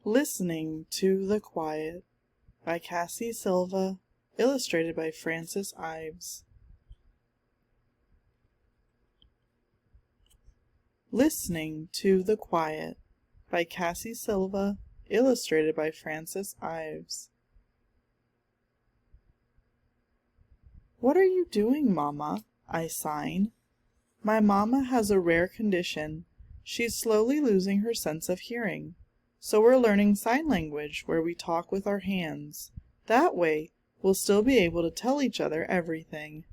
Listening to the Quiet by Cassie Silva, illustrated by Frances Ives. Listening to the Quiet by Cassie Silva, illustrated by Frances Ives. "What are you doing, Mama?" I sign. My mama has a rare condition. She's slowly losing her sense of hearing. So we're learning sign language where we talk with our hands. That way, we'll still be able to tell each other everything.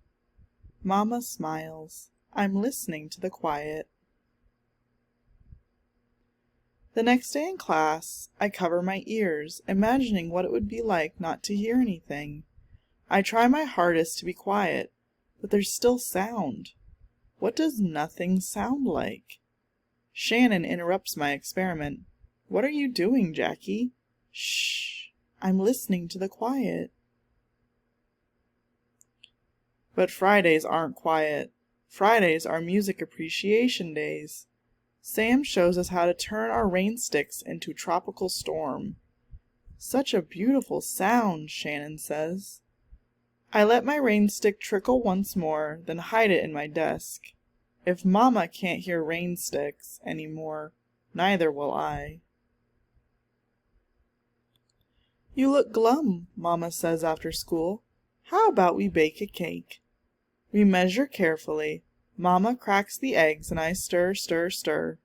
Mama smiles. I'm listening to the quiet. The next day in class, I cover my ears, imagining what it would be like not to hear anything. I try my hardest to be quiet, but there's still sound. What does nothing sound like? Shannon interrupts my experiment. "What are you doing, Jackie?" "Shh, I'm listening to the quiet." But Fridays aren't quiet. Fridays are music appreciation days. Sam shows us how to turn our rain sticks into tropical storm. "Such a beautiful sound," Shannon says. I let my rain stick trickle once more, then hide it in my desk. If Mama can't hear rain sticks anymore, neither will I. "You look glum," Mama says after school. "How about we bake a cake?" We measure carefully. Mama cracks the eggs and I stir, stir, stir.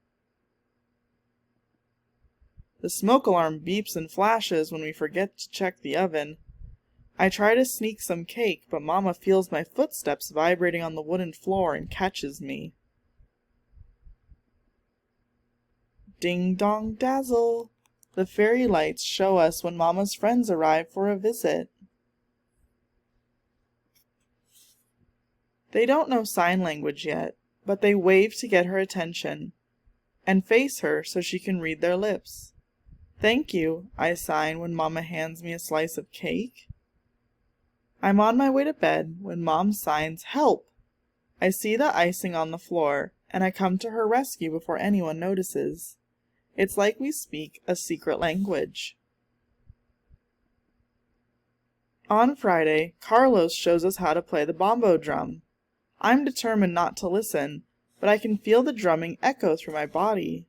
The smoke alarm beeps and flashes when we forget to check the oven. I try to sneak some cake, but Mama feels my footsteps vibrating on the wooden floor and catches me. Ding dong dazzle! The fairy lights show us when Mama's friends arrive for a visit. They don't know sign language yet, but they wave to get her attention, and face her so she can read their lips. "Thank you," I sign when Mama hands me a slice of cake. I'm on my way to bed when Mom signs "Help!" I see the icing on the floor, and I come to her rescue before anyone notices. It's like we speak a secret language. On Friday, Carlos shows us how to play the bongo drum. I'm determined not to listen, but I can feel the drumming echo through my body.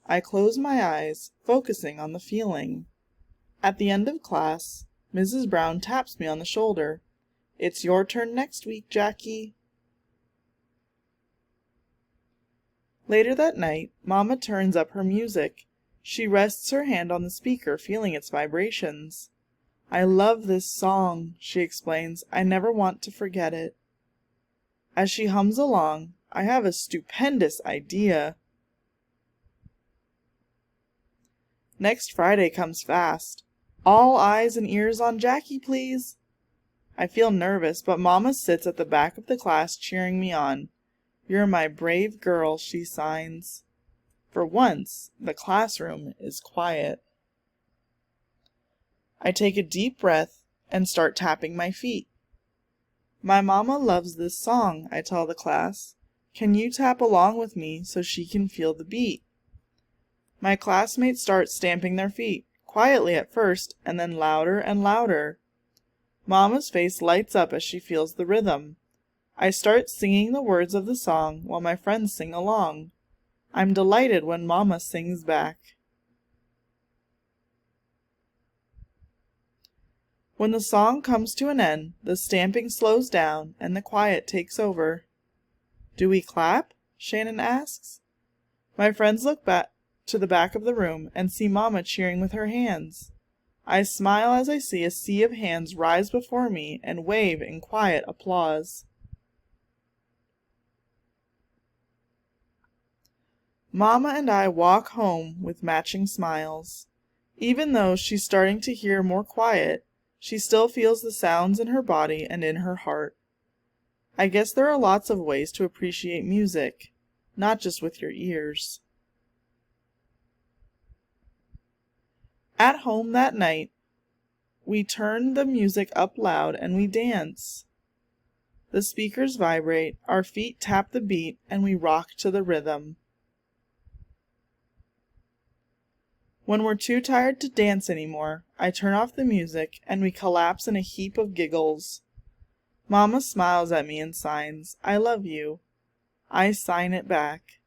I close my eyes, focusing on the feeling. At the end of class, Mrs. Brown taps me on the shoulder. "It's your turn next week, Jackie." Later that night, Mama turns up her music. She rests her hand on the speaker, feeling its vibrations. "I love this song," she explains. "I never want to forget it." As she hums along, I have a stupendous idea. Next Friday comes fast. All eyes and ears on Jackie, please. I feel nervous, but Mama sits at the back of the class cheering me on. "You're my brave girl," she signs. For once, the classroom is quiet. I take a deep breath and start tapping my feet. "My mama loves this song," I tell the class. "Can you tap along with me so she can feel the beat?" My classmates start stamping their feet, quietly at first, and then louder and louder. Mama's face lights up as she feels the rhythm. I start singing the words of the song while my friends sing along. I'm delighted when Mama sings back. When the song comes to an end, the stamping slows down and the quiet takes over. "Do we clap?" Shannon asks. My friends look back to the back of the room and see Mama cheering with her hands. I smile as I see a sea of hands rise before me and wave in quiet applause. Mama and I walk home with matching smiles. Even though she's starting to hear more quiet, she still feels the sounds in her body and in her heart. I guess there are lots of ways to appreciate music, not just with your ears. At home that night, we turn the music up loud and we dance. The speakers vibrate, our feet tap the beat, and we rock to the rhythm. When we're too tired to dance anymore, I turn off the music and we collapse in a heap of giggles. Mama smiles at me and signs, "I love you." I sign it back.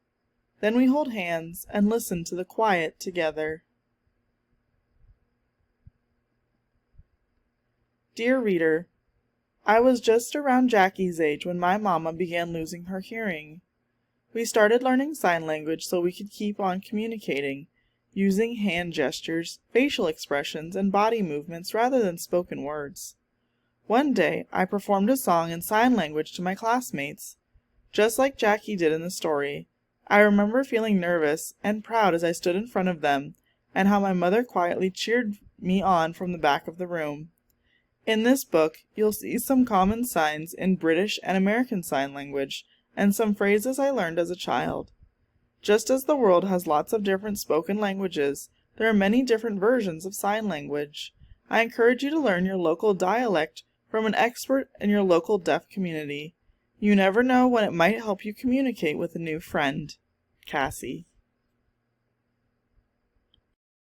Then we hold hands and listen to the quiet together. Dear reader, I was just around Jackie's age when my mama began losing her hearing. We started learning sign language so we could keep on communicating, using hand gestures, facial expressions, and body movements rather than spoken words. One day, I performed a song in sign language to my classmates. Just like Jackie did in the story, I remember feeling nervous and proud as I stood in front of them, and how my mother quietly cheered me on from the back of the room. In this book, you'll see some common signs in British and American Sign Language, and some phrases I learned as a child. Just as the world has lots of different spoken languages, there are many different versions of sign language. I encourage you to learn your local dialect from an expert in your local deaf community. You never know when it might help you communicate with a new friend. Cassie.